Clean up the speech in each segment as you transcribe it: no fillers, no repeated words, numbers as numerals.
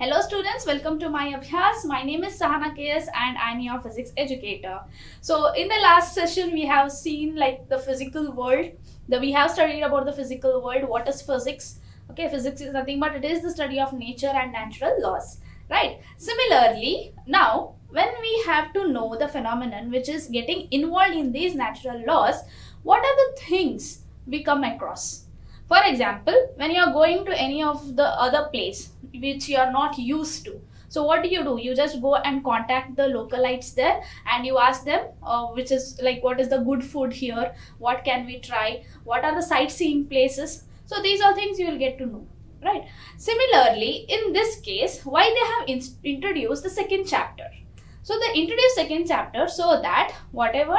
Hello students, welcome to my abhyas. My name is Sahana KS and I'm your physics educator. So in the last session we have seen like the physical world. We have studied about the physical world. What is physics? Okay, physics is nothing but it is the study of nature and natural laws, right? Similarly, now when we have to know the phenomenon which is getting involved in these natural laws, what are the things we come across? For example, when you are going to any of the other place which you are not used to, so what do? You just go and contact the localites there and you ask them which is like what is the good food here, what can we try, what are the sightseeing places. So these are things you will get to know, right? Similarly, in this case, why they have introduced the second chapter. So they introduced second chapter so that whatever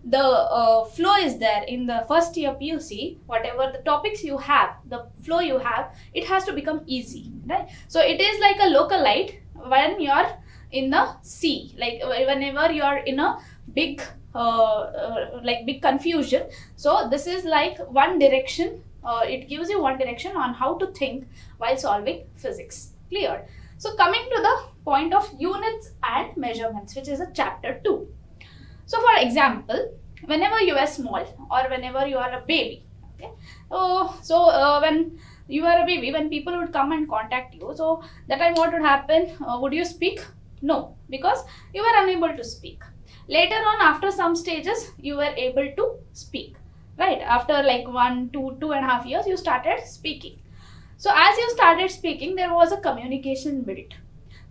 the flow is there in the first year PUC, whatever the topics you have, the flow you have, it has to become easy, right? So it is like a localite when you are in the sea, like whenever you are in a big big confusion. So this is like one direction, it gives you one direction on how to think while solving physics. Clear? So coming to the point of units and measurements, which is a chapter 2. So for example, whenever you are small or whenever you are a baby, okay, when you are a baby, when people would come and contact you, so that time what would happen? Would you speak? No, because you were unable to speak. Later on, after some stages, you were able to speak, right? After like 2.5 years, you started speaking. So as you started speaking, there was a communication built.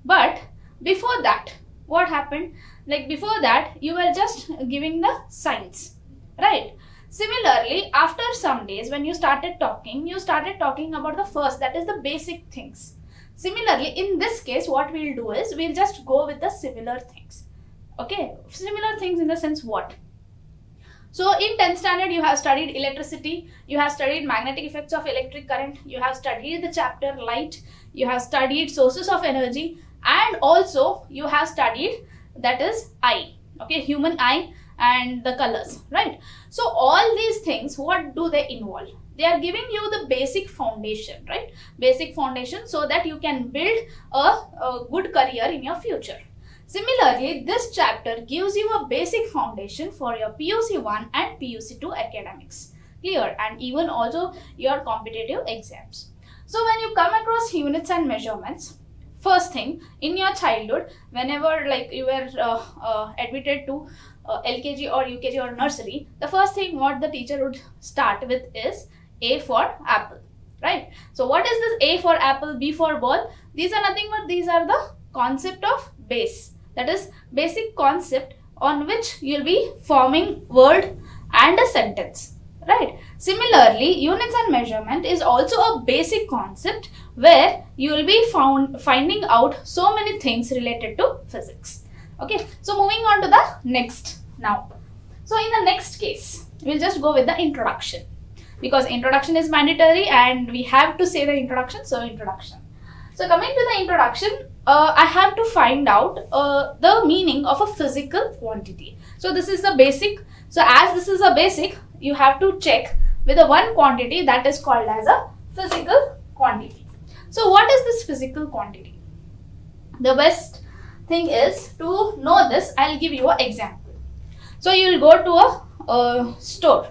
But before that, what happened? Like before that, you were just giving the signs, right? Similarly, after some days, when you started talking about the first, that is the basic things. Similarly, in this case, what we'll do is, we'll just go with the similar things. Okay, similar things in the sense what? So in 10th standard, you have studied electricity, you have studied magnetic effects of electric current, you have studied the chapter light, you have studied sources of energy, and also you have studied that is eye, okay, human eye and the colors, right? So all these things, what do they involve? They are giving you the basic foundation, right? Basic foundation so that you can build a good career in your future. Similarly, this chapter gives you a basic foundation for your PUC 1 and PUC 2 academics. Clear? And even also your competitive exams. So when you come across units and measurements, first thing, in your childhood, whenever like you were admitted to LKG or UKG or nursery, the first thing what the teacher would start with is A for apple, right? So what is this A for apple, B for ball? These are nothing but these are the concept of base. That is basic concept on which you'll be forming word and a sentence, right? Similarly, units and measurement is also a basic concept where you will be finding out so many things related to physics. Okay, so moving on to the next now. So in the next case, we'll just go with the introduction because introduction is mandatory and we have to say the introduction, so introduction. So coming to the introduction, I have to find out the meaning of a physical quantity. So this is the basic. So as this is a basic, you have to check with the one quantity that is called as a physical quantity. So what is this physical quantity? The best thing is to know this. I'll give you an example. So you will go to a store.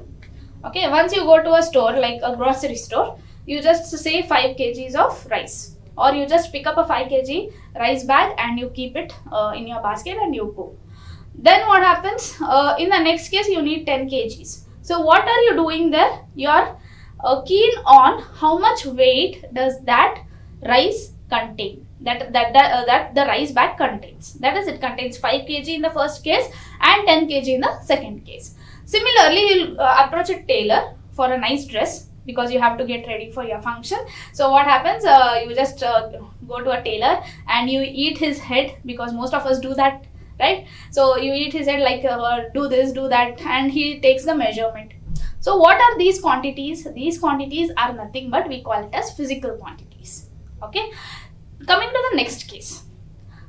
Okay, once you go to a store like a grocery store, you just say 5 kgs of rice. Or you just pick up a 5 kg rice bag and you keep it in your basket and you go. Then what happens? In the next case, you need 10 kgs. So what are you doing there? You are keen on how much weight does that rice contain, that the rice bag contains. That is, it contains 5 kg in the first case and 10 kg in the second case. Similarly, you'll approach a tailor for a nice dress because you have to get ready for your function. So what happens? You just go to a tailor and you eat his head because most of us do that, right? So you eat his head like do this, do that, and he takes the measurement. So what are these quantities? These quantities are nothing but we call it as physical quantities. Okay. Coming to the next case.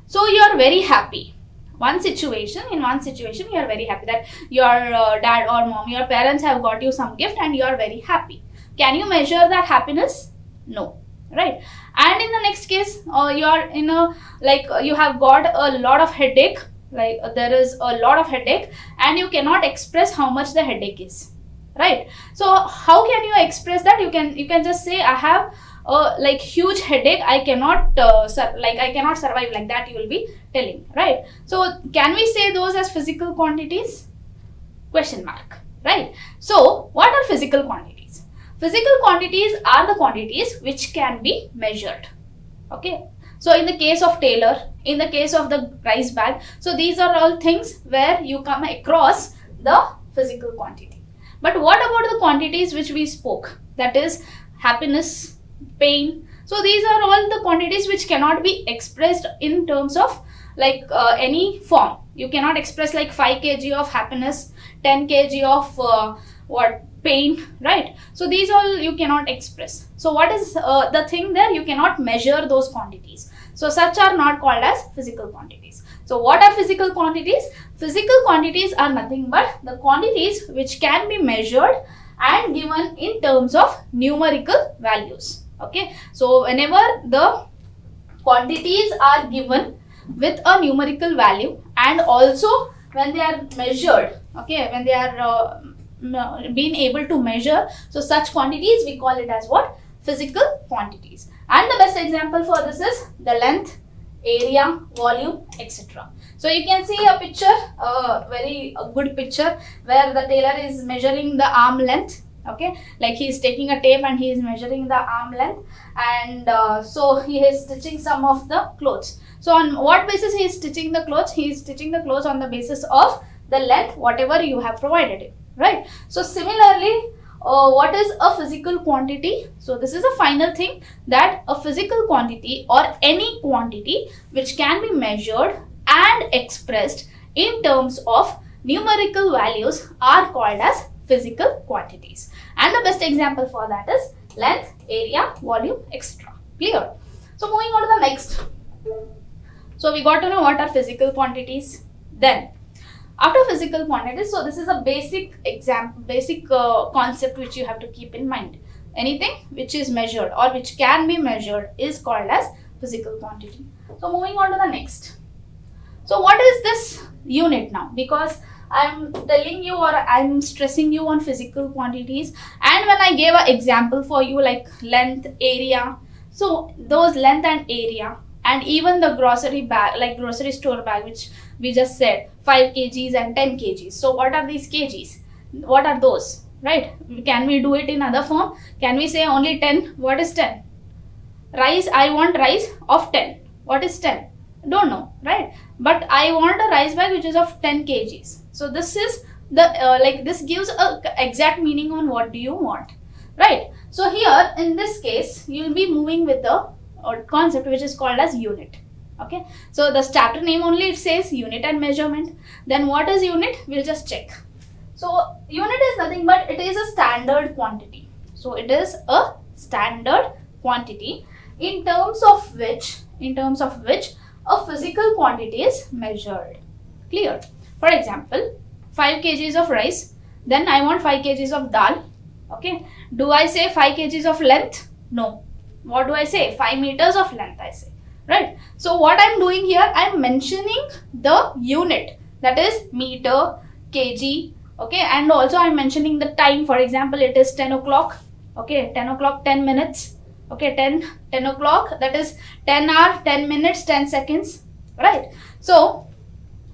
So you are very happy. In one situation, you are very happy that your dad or mom, your parents have got you some gift and you are very happy. Can you measure that happiness? No, right? And in the next case, you are in a, like, you have got a lot of headache, like there is a lot of headache and you cannot express how much the headache is, right? So how can you express that? You can just say, I have a like huge headache, I cannot I cannot survive, like that you will be telling, right? So can we say those as physical quantities? Question mark, right? So what are physical quantities? Physical quantities are the quantities which can be measured. Okay, so in the case of Taylor, in the case of the rice bag, so these are all things where you come across the physical quantity. But what about the quantities which we spoke, that is happiness, pain? So these are all the quantities which cannot be expressed in terms of like any form. You cannot express like 5 kg of happiness, 10 kg of pain, right? So these all you cannot express. So what is the thing there? You cannot measure those quantities. So such are not called as physical quantities. So what are physical quantities? Physical quantities are nothing but the quantities which can be measured and given in terms of numerical values. Okay, so whenever the quantities are given with a numerical value and also when they are measured, okay, when they are being able to measure, so such quantities we call it as what? Physical quantities. And the best example for this is the length, area, volume, etc. So you can see a picture, a good picture where the tailor is measuring the arm length. Okay, like he is taking a tape and he is measuring the arm length, and so he is stitching some of the clothes. So on what basis he is stitching the clothes? He is stitching the clothes on the basis of the length whatever you have provided it, right? So similarly, what is a physical quantity? So this is a final thing, that a physical quantity or any quantity which can be measured and expressed in terms of numerical values are called as physical quantities. And the best example for that is length, area, volume, etc. Clear? So moving on to the next. So we got to know what are physical quantities. Then after physical quantities, so this is a basic concept which you have to keep in mind. Anything which is measured or which can be measured is called as physical quantity. So moving on to the next. So what is this unit now? Because I'm telling you or I'm stressing you on physical quantities, and when I gave an example for you like length, area, so those length and area, and even the grocery bag, like grocery store bag, which we just said 5 kgs and 10 kgs. So what are these kgs? What are those, right? Can we do it in other form? Can we say only 10? What is 10? Rice, I want rice of 10. What is 10? Don't know, right? But I want a rice bag which is of 10 kgs. So this is the this gives a exact meaning on what do you want, right? So here in this case you will be moving with the concept which is called as unit. Okay, so the chapter name only it says unit and measurement. Then what is unit? We'll just check. So unit is nothing but it is a standard quantity. So it is a standard quantity in terms of which a physical quantity is measured. Clear? For example, 5 kgs of rice, then I want 5 kgs of dal. Okay, do I say 5 kgs of length? No. What do I say? 5 meters of length I say, right? So what I'm doing here, I'm mentioning the unit, that is meter, kg, okay, and also I'm mentioning the time. For example, it is 10 o'clock, okay, 10 o'clock, 10 minutes, okay, 10 o'clock, that is 10 hours, 10 minutes, 10 seconds, right? So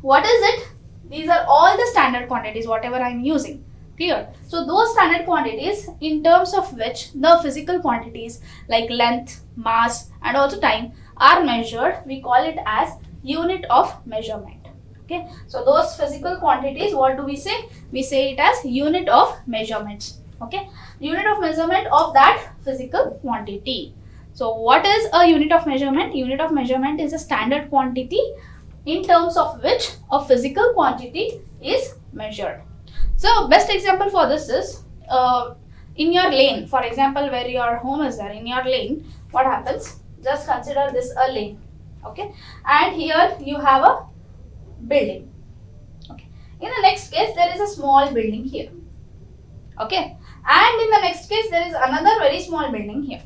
what is it? These are all the standard quantities, whatever I'm using. Clear? So those standard quantities in terms of which the physical quantities like length, mass and also time are measured, we call it as unit of measurement. Okay, so those physical quantities, what do we say? We say it as unit of measurements. Okay, unit of measurement of that physical quantity. So what is a unit of measurement? Unit of measurement is a standard quantity in terms of which a physical quantity is measured. So best example for this is in your lane. For example, where your home is there, in your lane, what happens? Just consider this a lane, okay, and here you have a building. Okay, in the next case there is a small building here, okay, and in the next case there is another very small building here.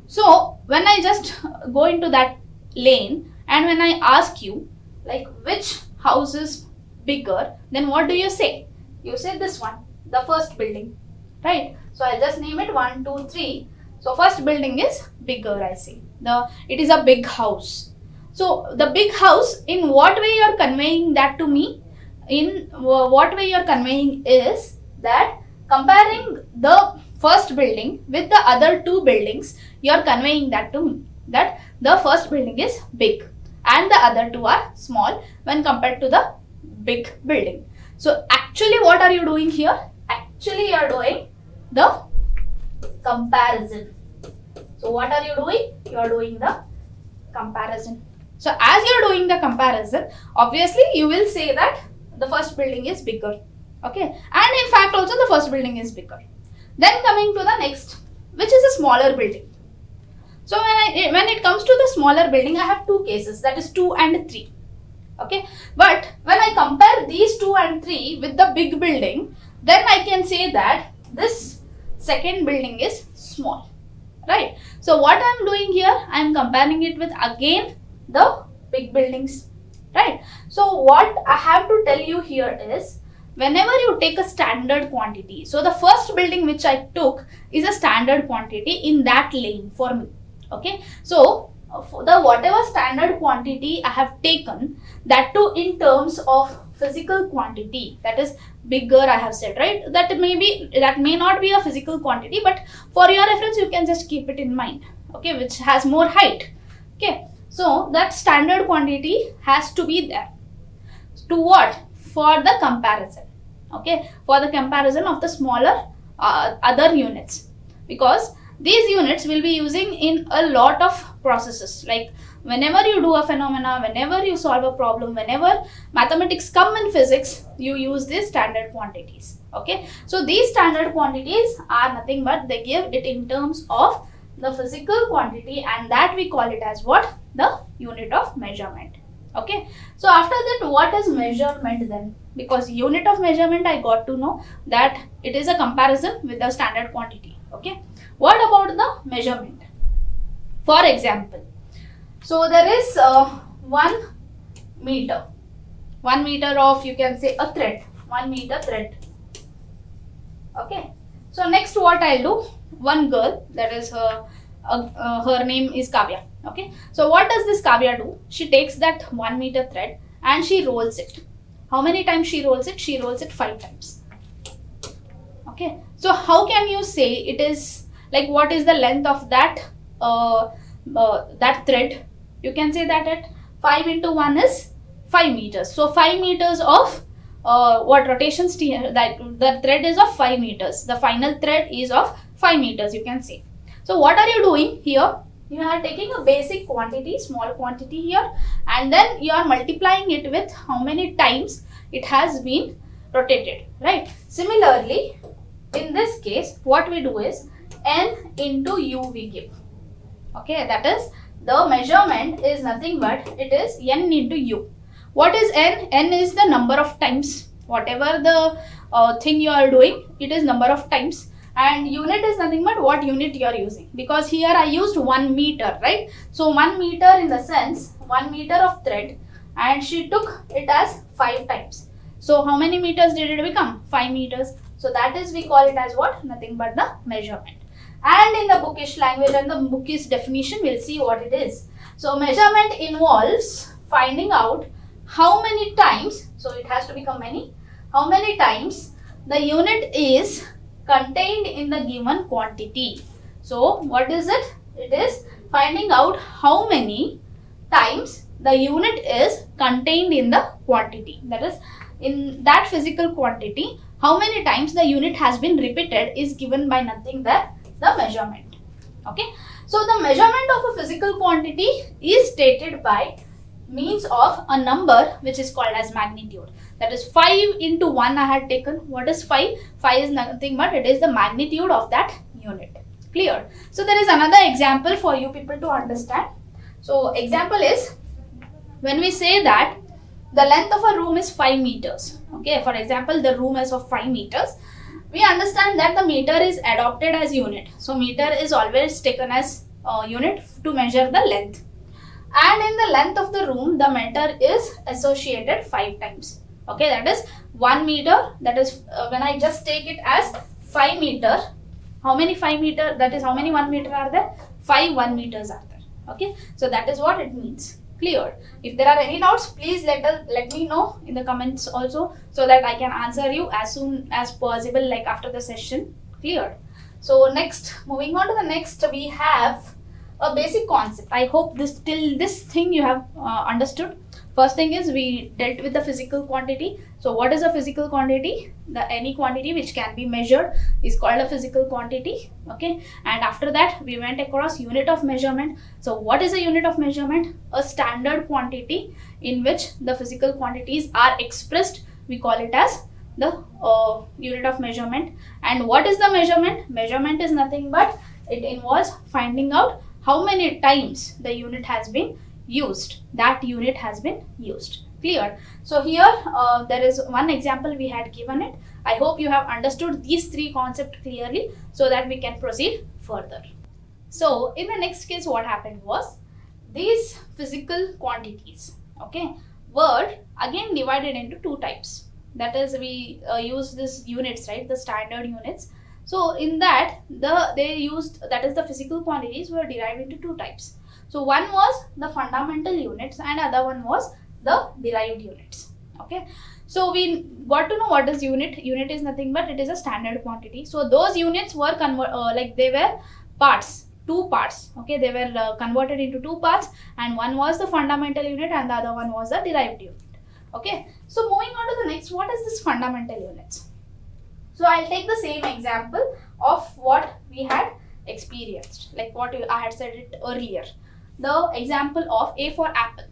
So when I just go into that lane and when I ask you like which house is bigger, then what do you say? You say this one, the first building, right? So I'll just name it 1, 2, 3. So first building is bigger, I say. It is a big house. So the big house, in what way you are conveying that to me? In what way you are conveying is that comparing the first building with the other two buildings, you are conveying that to me, that the first building is big and the other two are small when compared to the big building. So actually what are you doing here? Actually you are doing the comparison. So what are you doing? You are doing the comparison. So as you are doing the comparison, obviously you will say that the first building is bigger. Okay, and in fact also the first building is bigger. Then coming to the next, which is a smaller building. So when it comes to the smaller building, I have two cases, that is 2 and 3. Okay, but when I compare these 2 and 3 with the big building, then I can say that this second building is small, right? So what I am doing here, I am comparing it with again the big buildings, right? So what I have to tell you here is, whenever you take a standard quantity, so the first building which I took is a standard quantity in that lane for me. Okay, so for the whatever standard quantity I have taken, that too in terms of physical quantity, that is bigger, I have said, right? That may not be a physical quantity, but for your reference you can just keep it in mind, okay, which has more height. Okay, so that standard quantity has to be there. To what? For the comparison. Okay, for the comparison of the smaller other units, because these units will be using in a lot of processes, like whenever you do a phenomena, whenever you solve a problem, whenever mathematics come in physics, you use these standard quantities. Okay, so these standard quantities are nothing but they give it in terms of the physical quantity, and that we call it as what? The unit of measurement. Okay, so after that, what is measurement then? Because unit of measurement, I got to know that it is a comparison with the standard quantity. Okay, what about the measurement? For example, so there is 1 meter. 1 meter of, you can say, a thread. 1 meter thread. Okay, so next what I'll do, one girl, that is her name is Kavya. Okay, so what does this Kavya do? She takes that 1 meter thread and she rolls it. How many times she rolls it? She rolls it 5 times. Okay, so how can you say it is, like, what is the length of that that thread? You can say that at 5 into 1 is 5 meters. So 5 meters of what rotation, that the thread is of 5 meters. The final thread is of 5 meters, you can say. So what are you doing here? You are taking a basic quantity, small quantity here, and then you are multiplying it with how many times it has been rotated, right? Similarly, in this case, what we do is n into u we give. Okay, that is, the measurement is nothing but it is n into u. What is n? N is the number of times. Whatever the thing you are doing, it is number of times. And unit is nothing but what unit you are using, because here I used 1 meter, right? So 1 meter in the sense 1 meter of thread, and she took it as 5 times. So how many meters did it become? 5 meters. So that is, we call it as what? Nothing but the measurement. And in the bookish language and the bookish definition, we'll see what it is. So measurement involves finding out how many times, so it has to become many, how many times the unit is contained in the given quantity. So what is it? It is finding out how many times the unit is contained in the quantity. That is, in that physical quantity, how many times the unit has been repeated is given by nothing but the measurement. Okay, so the measurement of a physical quantity is stated by means of a number which is called as magnitude. That is 5 into 1 I had taken. What is 5? 5 is nothing but it is the magnitude of that unit. Clear? So there is another example for you people to understand. So example is, when we say that the length of a room is 5 meters. Okay, for example, the room is of 5 meters. We understand that the meter is adopted as unit. So meter is always taken as unit to measure the length. And in the length of the room, the meter is associated 5 times. Okay, that is 1 meter. That is when I just take it as 5 meter. How many 5 meter? That is how many 1 meter are there? 5 1 meters are there. Okay, so that is what it means. Clear? If there are any doubts, please let me know in the comments also, so that I can answer you as soon as possible, like after the session. Clear? So next, moving on to the next, we have a basic concept. I hope this thing you have understood. First thing is we dealt with the physical quantity. So what is a physical quantity? Any quantity which can be measured is called a physical quantity. Okay, and after that we went across unit of measurement. So what is a unit of measurement? A standard quantity in which the physical quantities are expressed. We call it as the unit of measurement. And what is the measurement? Measurement is nothing but it involves finding out how many times the unit has been used. That unit has been used. Clear? So here there is one example we had given it. I hope you have understood these 3 concepts clearly, so that we can proceed further. So in the next case, what happened was these physical quantities, okay, were again divided into 2 types. That is, we use this units, right, the standard units. So in that the physical quantities were derived into 2 types. So one was the fundamental units and other one was the derived units. Okay, so we got to know what is unit. Unit is nothing but it is a standard quantity. So those units were they were parts, 2 parts. Okay, they were converted into 2 parts, and one was the fundamental unit and the other one was the derived unit. Okay, so moving on to the next, what is this fundamental units? So I'll take the same example of what we had experienced, like what I had said it earlier. The example of A for apple.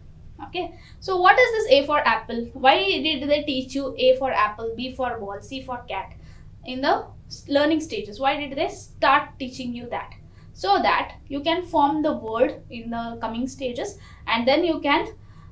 Okay, so what is this A for apple? Why did they teach you A for apple, B for ball, C for cat in the learning stages? Why did they start teaching you that? So that you can form the word in the coming stages, and then you can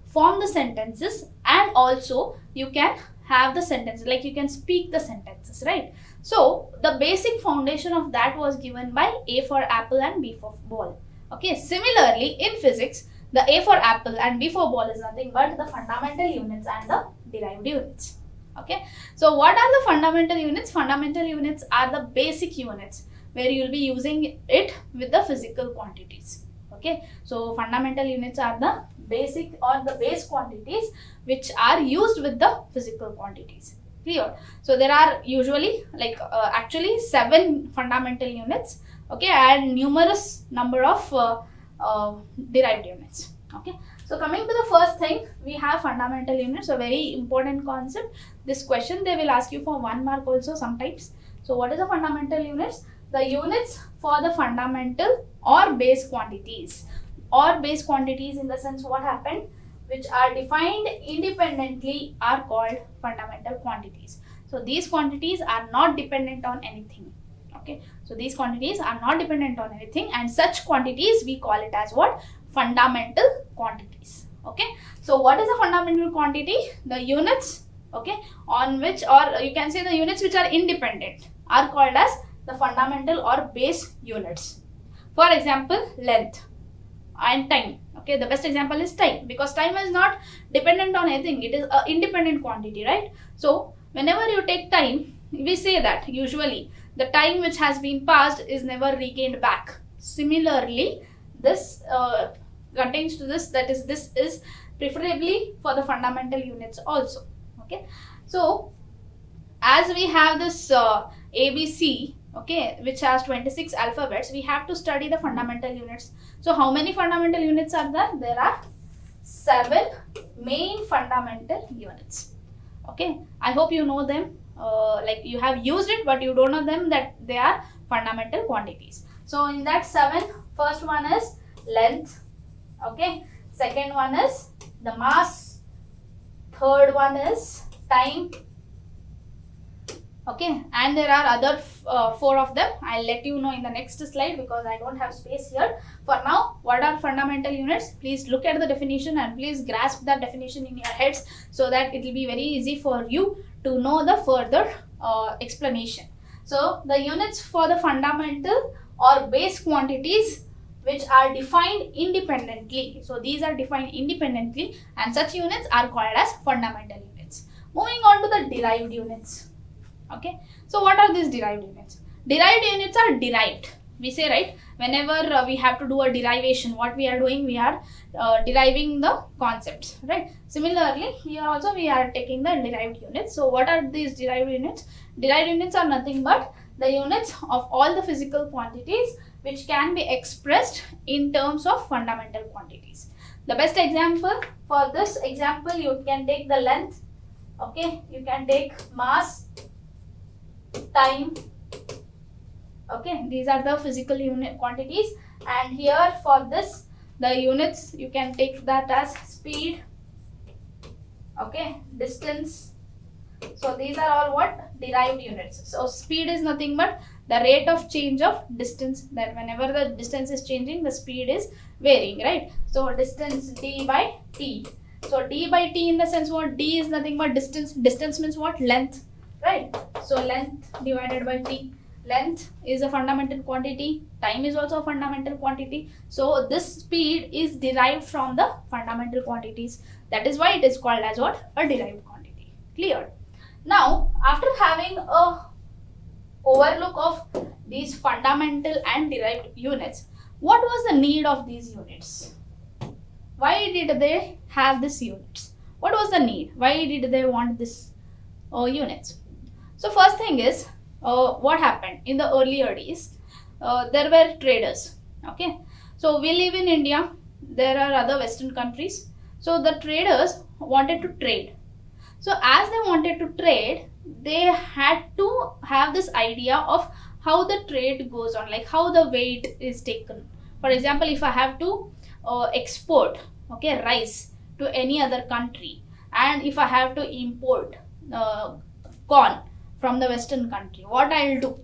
form the sentences, and also you can have the sentences, like you can speak the sentences, right? So the basic foundation of that was given by A for apple and B for ball. Okay, similarly in physics, the A for apple and B for ball is nothing but the fundamental units and the derived units. Okay, so what are the fundamental units? Fundamental units are the basic units where you will be using it with the physical quantities. Okay, so fundamental units are the basic or the base quantities which are used with the physical quantities. Clear? So there are usually actually 7 fundamental units. Okay, and numerous number of derived units. Okay, so coming to the first thing, we have fundamental units, a very important concept. This question they will ask you for 1 mark also sometimes. So what is the fundamental units? The units for the fundamental or base quantities, or base quantities in the sense what happened, which are defined independently, are called fundamental quantities. So these quantities are not dependent on anything. Okay, so these quantities are not dependent on anything, and such quantities we call it as what? Fundamental quantities. Okay, so what is a fundamental quantity? The units, okay, on which, or you can say the units which are independent, are called as the fundamental or base units. For example, length and time. Okay, the best example is time, because time is not dependent on anything, it is an independent quantity, right? So whenever you take time, we say that usually the time which has been passed is never regained back. Similarly, this contains to this, that is, this is preferably for the fundamental units also. Okay, so as we have this ABC, okay, which has 26 alphabets, we have to study the fundamental units. So how many fundamental units are there? There are 7 main fundamental units. Okay, I hope you know them. Like you have used it, but you don't know them, that they are fundamental quantities. So in that 7, first one is length. Okay, second one is the mass, third one is time. Okay, and there are other 4 of them. I'll let you know in the next slide because I don't have space here. For now, what are fundamental units? Please look at the definition and please grasp that definition in your heads, so that it will be very easy for you to know the further explanation. So the units for the fundamental or base quantities which are defined independently. So these are defined independently, and such units are called as fundamental units. Moving on to the derived units. Okay, so what are these derived units? Derived units are derived. We say, right, whenever we have to do a derivation, what we are doing, we are deriving the concepts, right? Similarly, here also we are taking the derived units. So what are these derived units? Derived units are nothing but the units of all the physical quantities which can be expressed in terms of fundamental quantities. The best example for this example, you can take the length, okay, you can take mass, time, okay, these are the physical unit quantities, and here for this, the units, you can take that as speed, okay, distance. So these are all what? Derived units. So speed is nothing but the rate of change of distance, that whenever the distance is changing, the speed is varying, right? So distance d by t. So d by t in the sense what? D is nothing but distance. Distance means what? Length, right? So length divided by t. Length is a fundamental quantity. Time is also a fundamental quantity. So this speed is derived from the fundamental quantities. That is why it is called as what? A derived quantity. Clear? Now, after having a overlook of these fundamental and derived units, what was the need of these units? Why did they have these units? What was the need? Why did they want this units? So first thing is, what happened in the earlier days? There were traders. Okay, so we live in India. There are other Western countries. So the traders wanted to trade. So as they wanted to trade, they had to have this idea of how the trade goes on, like how the weight is taken. For example, if I have to export, okay, rice to any other country, and if I have to import corn from the Western country, what I'll do?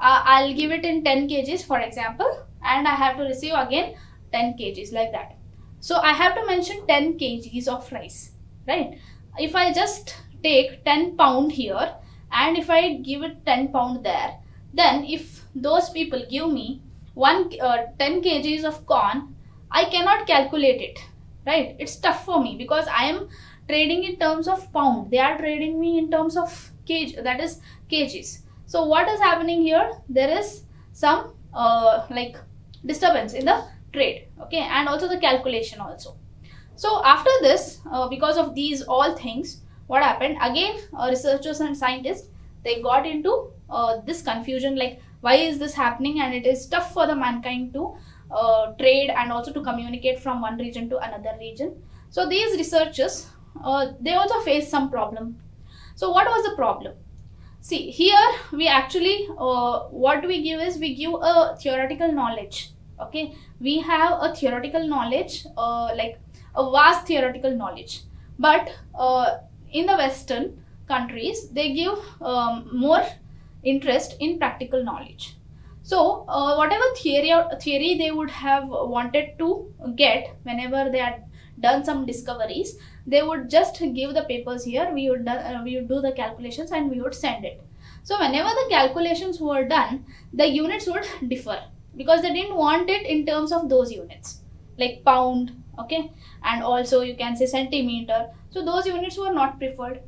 I'll give it in 10 kgs, for example, and I have to receive again 10 kgs, like that. So I have to mention 10 kgs of rice, right? If I just take 10 pound here and if I give it 10 pound there, then if those people give me 10 kgs of corn, I cannot calculate it, right? It's tough for me because I am trading in terms of pound. They are trading me in terms of kg, that is kgs. So what is happening here? There is some like disturbance in the trade, okay, and also the calculation also. So after this, because of these all things, what happened? Again, researchers and scientists, they got into this confusion, like why is this happening, and it is tough for the mankind to trade and also to communicate from one region to another region. So these researchers, they also faced some problem. So what was the problem? See, here we actually, what we give is, we give a theoretical knowledge, okay. We have a theoretical knowledge, like a vast theoretical knowledge, but in the Western countries, they give more interest in practical knowledge. So whatever theory they would have wanted to get whenever they had done some discoveries, they would just give the papers here, we would do the calculations and we would send it. So whenever the calculations were done, the units would differ because they didn't want it in terms of those units, like pound, okay, and also you can say centimeter. So those units were not preferred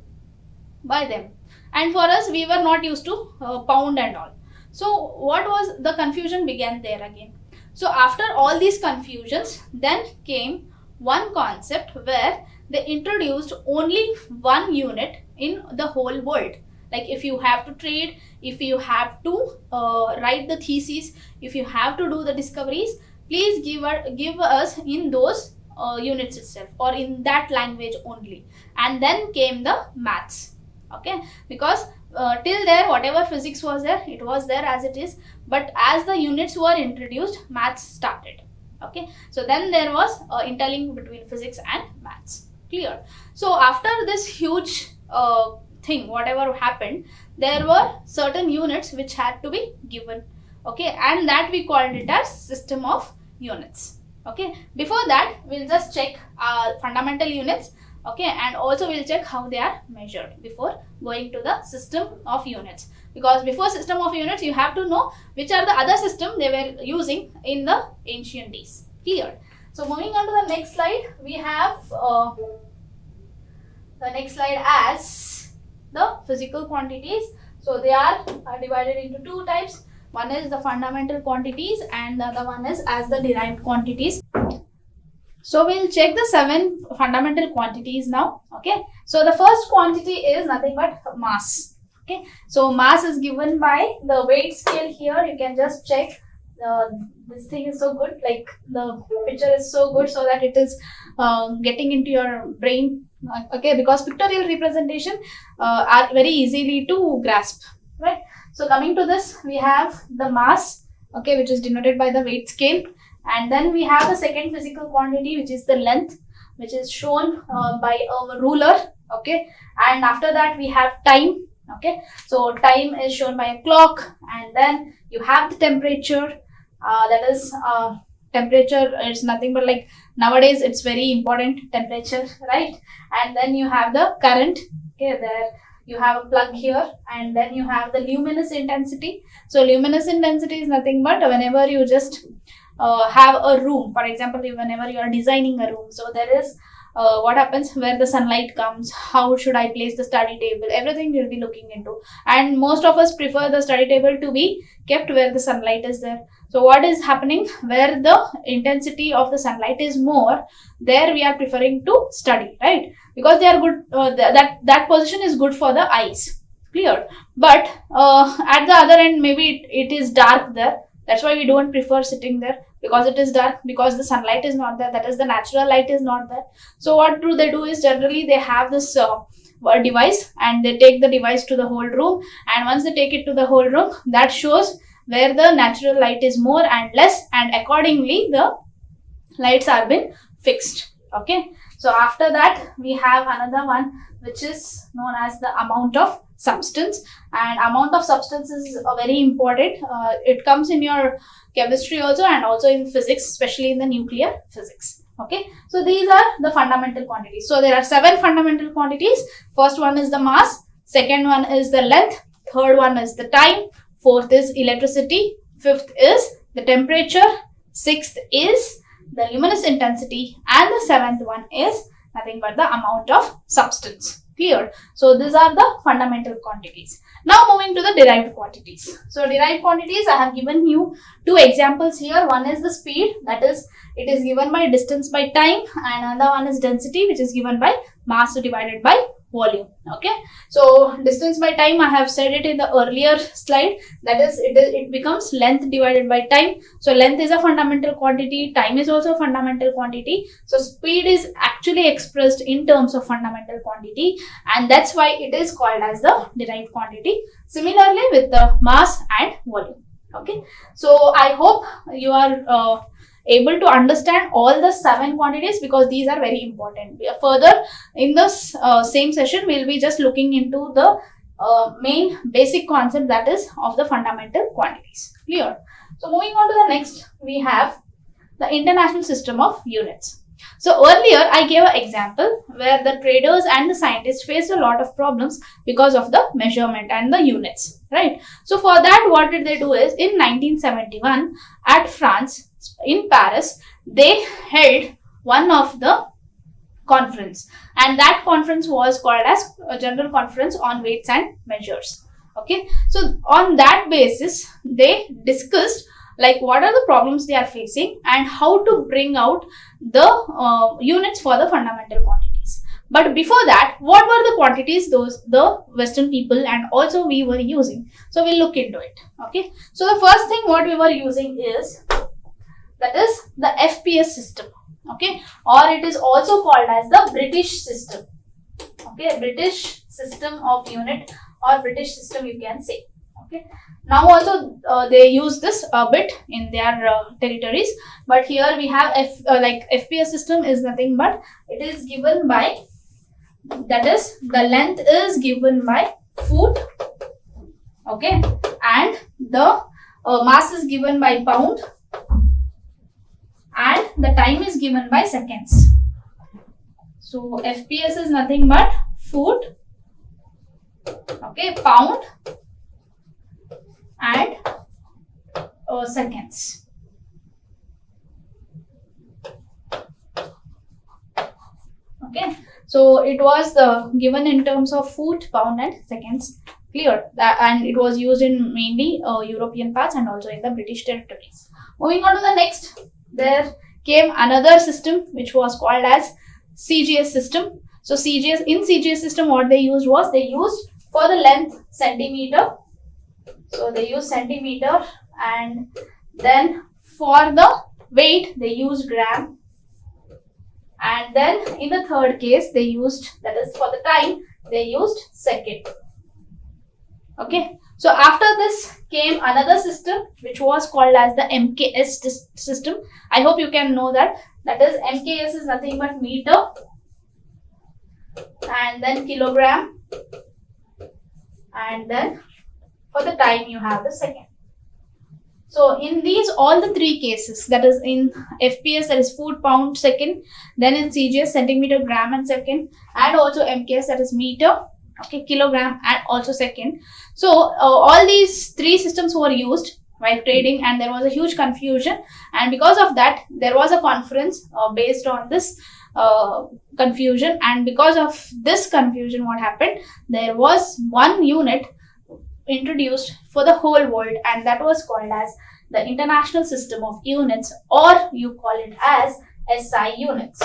by them, and for us, we were not used to pound and all. So what was the confusion began there again. So after all these confusions, then came one concept where they introduced only one unit in the whole world. Like if you have to trade, if you have to write the thesis, if you have to do the discoveries, please give us in those units itself or in that language only. And then came the maths, okay, because till there whatever physics was there, it was there as it is, but as the units were introduced, maths started, okay. So then there was interlink between physics and maths. Clear? So after this huge thing, whatever happened, there were certain units which had to be given, okay, and that we called it as system of units, okay. Before that, we'll just check fundamental units, okay, and also we'll check how they are measured before going to the system of units. because before system of units you have to know which are the other system they were using in the ancient days. Clear? So moving on to the next slide, we have the next slide as the physical quantities. So they are divided into two types. One is the fundamental quantities and the other one is as the derived quantities. So we'll check the 7 fundamental quantities now. Okay. So the first quantity is nothing but mass. Okay. So mass is given by the weight scale here. You can just check. This thing is so good. Like the picture is so good so that it is getting into your brain. Okay. Because pictorial representation are very easily to grasp. Right. So coming to this, we have the mass. Okay. Which is denoted by the weight scale. And then we have the second physical quantity, which is the length, which is shown by a ruler. Okay. And after that we have time. Okay. So time is shown by a clock. And then you have the temperature. That is temperature is nothing but like nowadays it's very important, temperature, right? And then you have the current. Okay. There you have a plug here. And then you have the luminous intensity. So luminous intensity is nothing but whenever you just have a room, for example, whenever you are designing a room, so there is what happens where the sunlight comes, how should I place the study table, everything we'll be looking into. And most of us prefer the study table to be kept where the sunlight is there. So what is happening, where the intensity of the sunlight is more, there we are preferring to study, right? Because they are good, that position is good for the eyes. Clear? But at the other end, maybe it is dark there. That's why we don't prefer sitting there, because it is dark, because the sunlight is not there, that is the natural light is not there. So what do they do is generally they have this device and they take the device to the whole room, and once they take it to the whole room, that shows where the natural light is more and less, and accordingly the lights are been fixed. Okay. So after that we have another one which is known as the amount of substance, and amount of substance is very important. It comes in your chemistry also and also in physics, especially in the nuclear physics. Okay, so these are the fundamental quantities. So there are 7 fundamental quantities. First one is the mass, second one is the length, third one is the time, fourth is electricity, fifth is the temperature, sixth is the luminous intensity, and the seventh one is nothing but the amount of substance. Clear? So these are the fundamental quantities. Now moving to the derived quantities. So derived quantities, I have given you 2 examples here. One is the speed, that is it is given by distance by time, and another one is density, which is given by mass divided by volume. Okay, so distance by time, I have said it in the earlier slide, that is it becomes length divided by time. So length is a fundamental quantity, time is also a fundamental quantity. So speed is actually expressed in terms of fundamental quantity, and that's why it is called as the derived quantity. Similarly with the mass and volume. Okay, so I hope you are able to understand all the 7 quantities, because these are very important. Further in this same session, we'll be just looking into the main basic concept, that is of the fundamental quantities. Clear? So moving on to the next, we have the international system of units. So earlier I gave an example where the traders and the scientists faced a lot of problems because of the measurement and the units, right? So for that, what did they do is in 1971 at France, in Paris, they held one of the conference, and that conference was called as a general conference on weights and measures. Okay, so on that basis they discussed like what are the problems they are facing and how to bring out the units for the fundamental quantities. But before that, what were the quantities those the Western people and also we were using? So we'll look into it. Okay, so the first thing what we were using is, that is the FPS system. Okay, or it is also called as the British system. Okay, British system of unit or British system, you can say. Okay, now also they use this a bit in their territories, but here we have like FPS system is nothing but it is given by, that is the length is given by foot. Okay, and the mass is given by pound, and the time is given by seconds. So FPS is nothing but foot, okay, pound, and seconds. Okay, so it was given in terms of foot, pound and seconds. Clear that, and it was used in mainly European parts and also in the British territories. Moving on to the next, there came another system which was called as CGS system. So CGS system, what they used was, they used for the length centimeter. So they used centimeter, and then for the weight they used gram, and then in the third case they used, that is for the time, they used second. Okay, so after this came another system which was called as the MKS system. I hope you can know that. That is, MKS is nothing but meter, and then kilogram, and then for the time you have the second. So in these all the three cases, that is in FPS, that is foot, pound, second, then in CGS centimeter, gram and second, and also MKS, that is meter, okay, kilogram and also second. So all these three systems were used while trading, and there was a huge confusion, and because of that there was a conference based on this confusion, and because of this confusion, what happened, there was one unit introduced for the whole world, and that was called as the International System of Units, or you call it as SI units.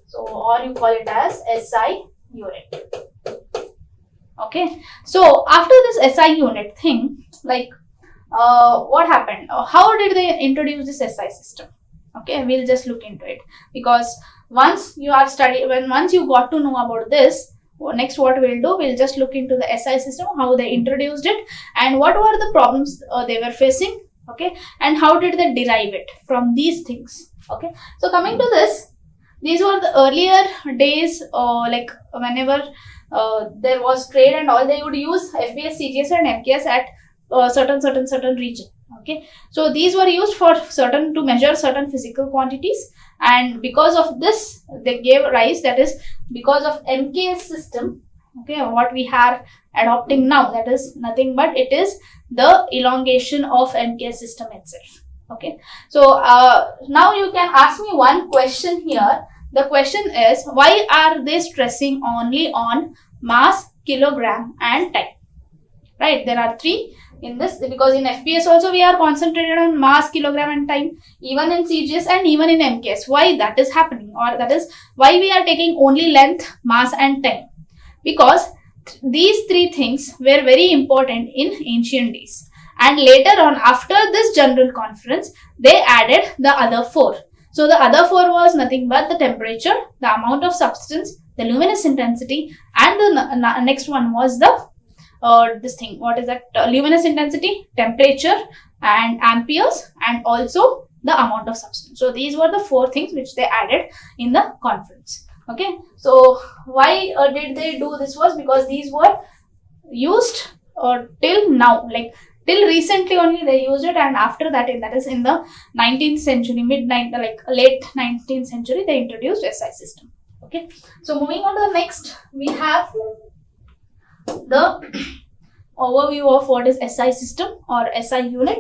So, or you call it as SI unit. Okay, so after this SI unit thing, like what happened? How did they introduce this SI system? Okay, we'll just look into it, because once you are once you got to know about this, next what we'll do, we'll just look into the SI system, how they introduced it, and what were the problems they were facing, okay, and how did they derive it from these things. Okay, so coming to this, these were the earlier days, like whenever there was trade and all, they would use FPS, CGS and MKS at certain region. Okay, so these were used for to measure certain physical quantities, and because of this they gave rise, that is because of MKS system, okay, what we are adopting now, that is nothing but it is the elongation of MKS system itself. Okay, so now you can ask me one question here. The question is, why are they stressing only on mass, kilogram and time? Right, there are three in this, because in FPS also we are concentrated on mass, kilogram and time, even in CGS and even in MKS. Why that is happening, or that is why we are taking only length, mass and time? Because these three things were very important in ancient days, and later on after this general conference they added the other four. So the other four was nothing but the temperature, the amount of substance, the luminous intensity, and the next one was the this thing, what is that, luminous intensity, temperature and amperes, and also the amount of substance. So these were the four things which they added in the conference. Okay, so why did they do this was because these were used till now, like till recently only they used it, and after that, that is in the 19th century, late 19th century, they introduced SI system. Okay, so moving on to the next, we have the overview of what is SI system or SI unit.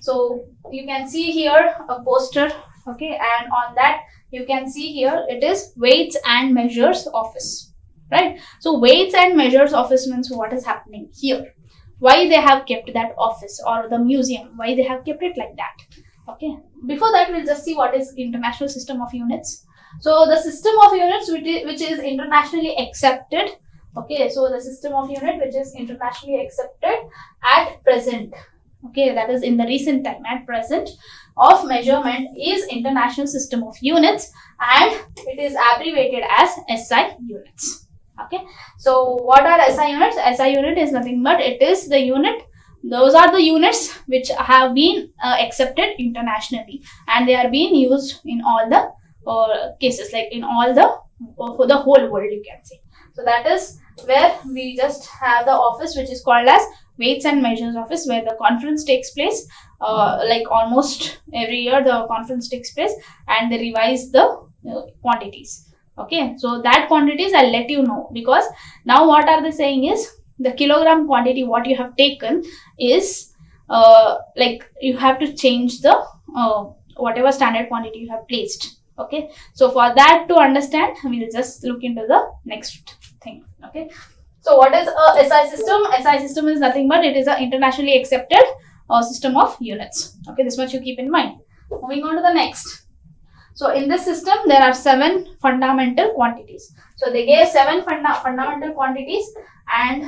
So you can see here a poster, okay, and on that you can see here it is weights and measures office, right? So weights and measures office means what is happening here, why they have kept that office, or the museum, why they have kept it like that. Okay, before that we'll just see what is International System of Units. So the system of units which is internationally accepted. Okay, so the system of unit which is internationally accepted at present, okay, that is in the recent time, at present, of measurement is International System of Units, and it is abbreviated as SI units. Okay, so what are SI units? SI unit is nothing but it is the unit, those are the units which have been accepted internationally, and they are being used in all the cases, like in all the whole world, you can say. So that is where we just have the office which is called as Weights and Measures Office, where the conference takes place, like almost every year the conference takes place, and they revise the quantities. Okay, so that quantities I'll let you know, because now what are they saying is the kilogram quantity what you have taken is like you have to change the whatever standard quantity you have placed. Okay, so for that to understand, we'll just look into the next thing. Okay, so what is a SI system? SI system is nothing but it is an internationally accepted system of units. Okay, this much you keep in mind. Moving on to the next. So in this system, there are 7 fundamental quantities. So they gave 7 fundamental quantities, and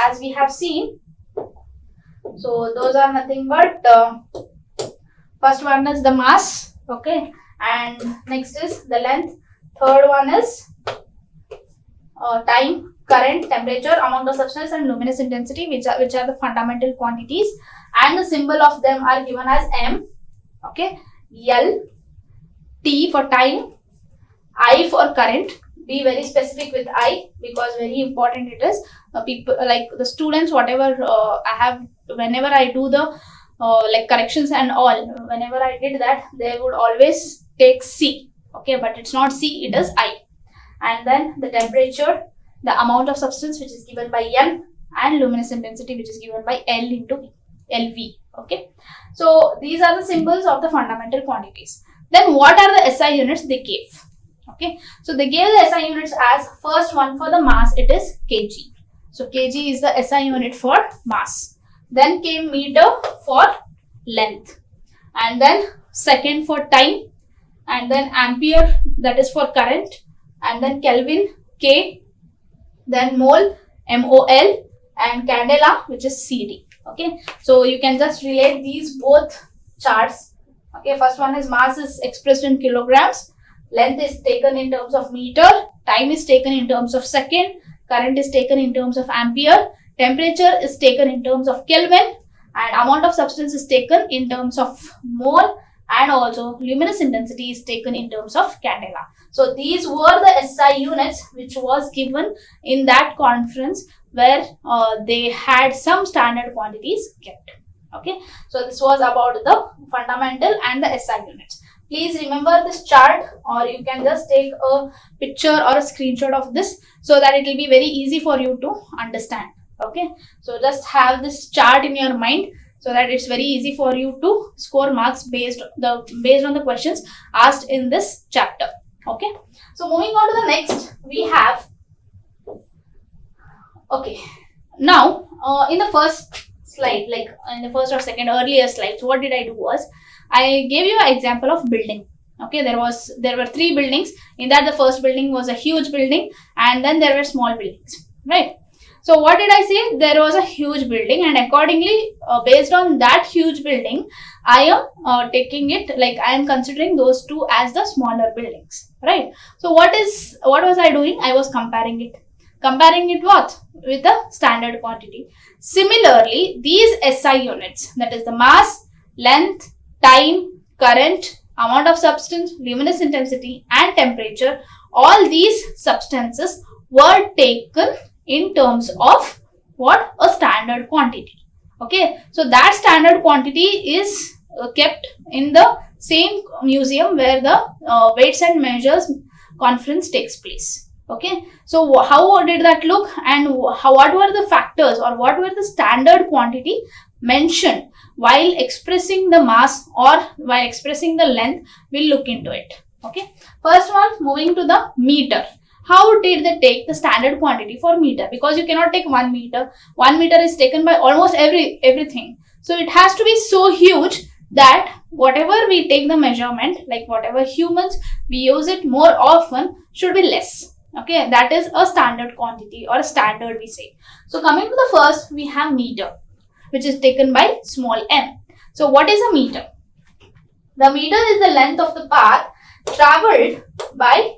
as we have seen, so those are nothing but first one is the mass, okay, and next is the length. Third one is time, current, temperature, amount of substance, and luminous intensity, which are the fundamental quantities, and the symbol of them are given as M, okay, L, T for time, I for current. Be very specific with I, because very important it is. People like the students, whatever I have, whenever I do the like corrections and all, whenever I did that, they would always take C, okay, but it's not C, it is I. And then the temperature, the amount of substance, which is given by M, and luminous intensity, which is given by L into LV. Okay, so these are the symbols of the fundamental quantities. Then what are the SI units they gave? Okay, so they gave the SI units as first one for the mass, it is kg. So kg is the SI unit for mass. Then came meter for length, and then second for time, and then ampere, that is for current, and then Kelvin, K, then mole, MOL, and candela, which is CD. Okay, so you can just relate these both charts. Okay, first one is mass is expressed in kilograms, length is taken in terms of meter, time is taken in terms of second, current is taken in terms of ampere, temperature is taken in terms of Kelvin, and amount of substance is taken in terms of mole, and also luminous intensity is taken in terms of candela. So these were the SI units which was given in that conference, where they had some standard quantities kept. Okay, so this was about the fundamental and the SI units. Please remember this chart, or you can just take a picture or a screenshot of this, so that it will be very easy for you to understand. Okay, so just have this chart in your mind, so that it's very easy for you to score marks based on the questions asked in this chapter. Okay, so moving on to the next, we have, okay, now in the first slide, like in the first or second earlier slides, what did I do was, I gave you an example of building. Okay, there were 3 buildings. In that, the first building was a huge building, and then there were small buildings, right? So what did I say? There was a huge building, and accordingly, based on that huge building, I am taking it, like I am considering those 2 as the smaller buildings, right? So what was I doing? I was comparing it. Comparing it what? With the standard quantity. Similarly, these SI units, that is the mass, length, time, current, amount of substance, luminous intensity, and temperature, all these substances were taken in terms of what? A standard quantity. Okay, so that standard quantity is kept in the same museum where the weights and measures conference takes place. Okay, so how did that look, and what were the factors, or what were the standard quantity mentioned while expressing the mass or while expressing the length? We'll look into it. Okay, first one, moving to the meter. How did they take the standard quantity for meter? Because you cannot take 1 meter. 1 meter is taken by almost everything. So it has to be so huge that whatever we take the measurement, like whatever humans, we use it more often, should be less. Okay, that is a standard quantity, or a standard we say. So coming to the first, we have meter, which is taken by small m. So what is a meter? The meter is the length of the path traveled by,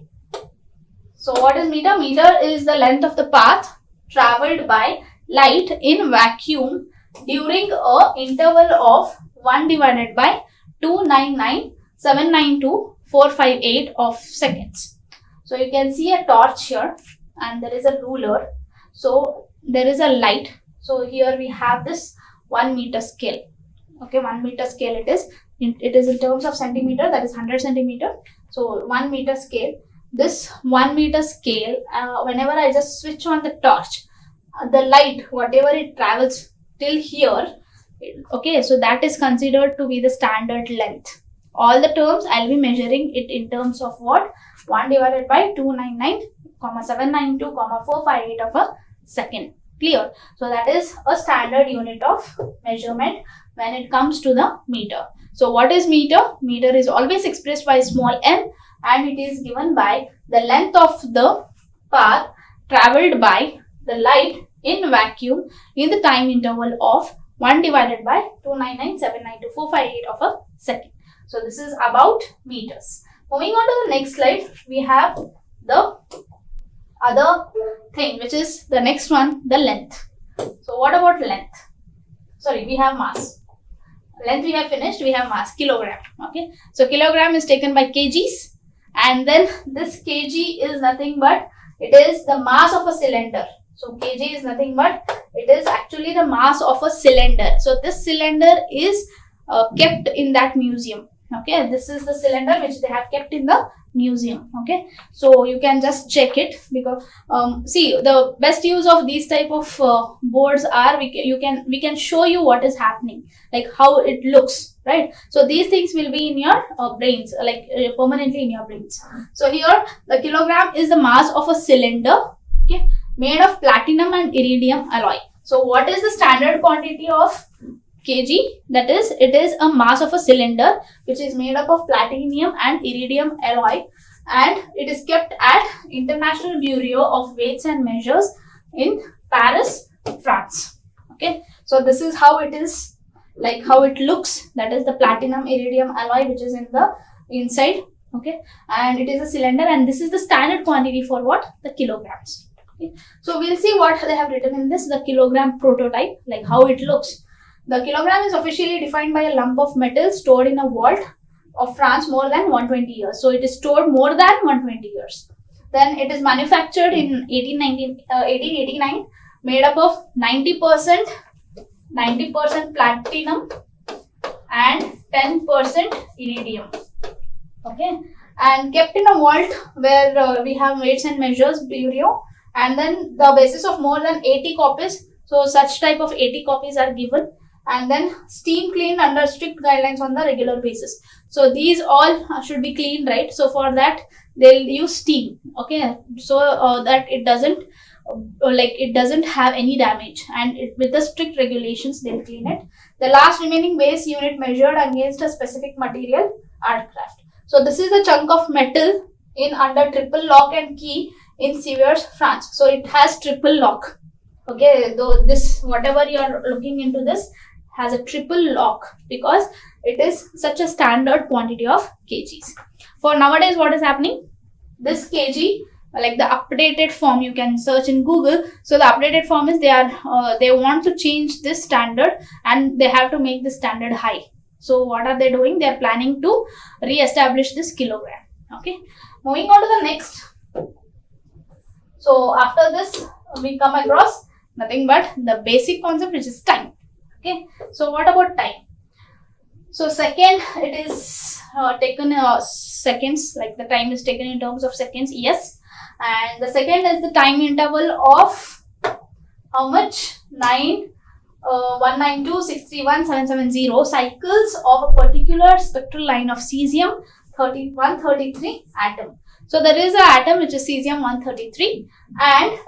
so what is meter? Meter is the length of the path traveled by light in vacuum during a interval of 1 divided by 299,792,458 of seconds. So you can see a torch here, and there is a ruler. So there is a light. So here we have this 1 meter scale. Okay, 1 meter scale it is. It is in terms of centimeter, that is 100 centimeter. So 1 meter scale. This 1 meter scale, whenever I just switch on the torch, the light, whatever it travels till here, Okay, so that is considered to be the standard length. All the terms I'll be measuring it in terms of what? 1 divided by 299,792,458 of a second. Clear? So that is a standard unit of measurement when it comes to the meter. So what is meter? Meter is always expressed by small m, and it is given by the length of the path traveled by the light in vacuum in the time interval of 1 divided by 299,792,458 of a second. So this is about meters. Moving on to the next slide, we have the other thing, which is the next one, the length. So what about length? Sorry, we have mass. Length we have finished, we have mass, kilogram. Okay, so kilogram is taken by kgs, and then this kg is nothing but it is the mass of a cylinder. So kg is nothing but it is actually the mass of a cylinder. So this cylinder is kept in that museum. Okay, this is the cylinder which they have kept in the museum. Okay, so you can just check it, because see, the best use of these type of boards are we can show you what is happening, like how it looks, right? So these things will be in your brains, like permanently in your brains. So here the kilogram is the mass of a cylinder, okay, made of platinum and iridium alloy. So what is the standard quantity of kg? That is, it is a mass of a cylinder which is made up of platinum and iridium alloy, and it is kept at International Bureau of Weights and Measures in Paris, France. Okay, so this is how it is, like how it looks. That is the platinum iridium alloy which is in the inside. Okay, and it is a cylinder, and this is the standard quantity for what? The kilograms. Okay, so we'll see what they have written in this, the kilogram prototype, like how it looks. The kilogram is officially defined by a lump of metal stored in a vault of France more than 120 years. So it is stored more than 120 years. Then it is manufactured in 1889, made up of 90% platinum and 10% iridium. Okay, and kept in a vault where we have Weights and Measures Bureau, and then the basis of more than 80 copies. So such type of 80 copies are given, and then steam cleaned under strict guidelines on the regular basis. So these all should be cleaned, right? So for that they'll use steam, okay, so that it doesn't have any damage, and with the strict regulations they'll clean it. The last remaining base unit measured against a specific material, aircraft. So this is a chunk of metal in under triple lock and key in Severs, France. So it has triple lock. Okay, though this, whatever you are looking into this, has a triple lock because it is such a standard quantity of kgs. For nowadays, what is happening? This kg, like the updated form, you can search in Google. So the updated form is they want to change this standard, and they have to make the standard high. So what are they doing? They are planning to re-establish this kilogram. Okay, moving on to the next. So after this, we come across nothing but the basic concept, which is time. Okay, so what about time? So second, it is taken seconds, like the time is taken in terms of seconds, yes. And the second is the time interval of how much? 192,631,770 cycles of a particular spectral line of cesium 133 atom. So there is an atom which is cesium 133, and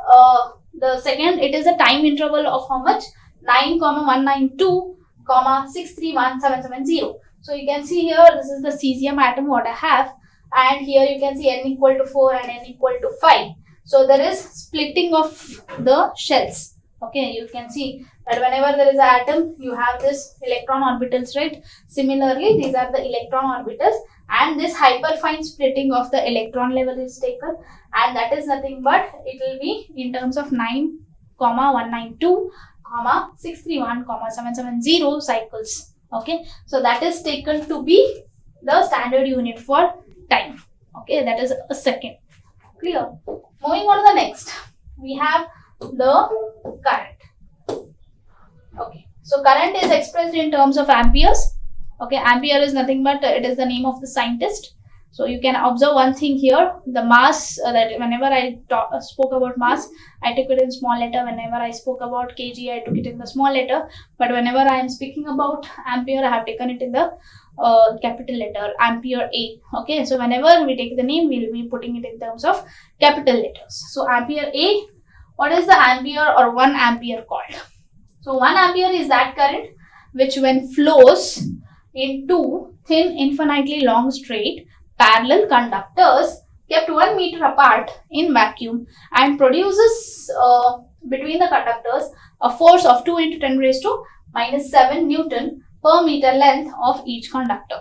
the second, it is a time interval of how much? 9,192,631,770. So you can see here, this is the cesium atom what I have, and here you can see n equal to 4 and n equal to 5. So there is splitting of the shells. Okay, you can see that whenever there is an atom, you have this electron orbitals, right? Similarly, these are the electron orbitals, and this hyperfine splitting of the electron level is taken, and that is nothing but it will be in terms of 9,192,631,770 cycles. Okay, so that is taken to be the standard unit for time. Okay, that is a second. Clear? Moving on to the next, we have the current. Okay, so current is expressed in terms of amperes. Okay, ampere is nothing but it is the name of the scientist. So you can observe one thing here, the mass, that whenever I spoke about mass, I took it in small letter. Whenever I spoke about kg, I took it in the small letter. But whenever I am speaking about ampere, I have taken it in the capital letter, ampere A. Okay, so whenever we take the name, we will be putting it in terms of capital letters. So ampere A, what is the ampere or 1 ampere called? So 1 ampere is that current which when flows in two thin infinitely long straight parallel conductors kept 1 meter apart in vacuum and produces between the conductors a force of 2 into 10 raised to minus 7 Newton per meter length of each conductor.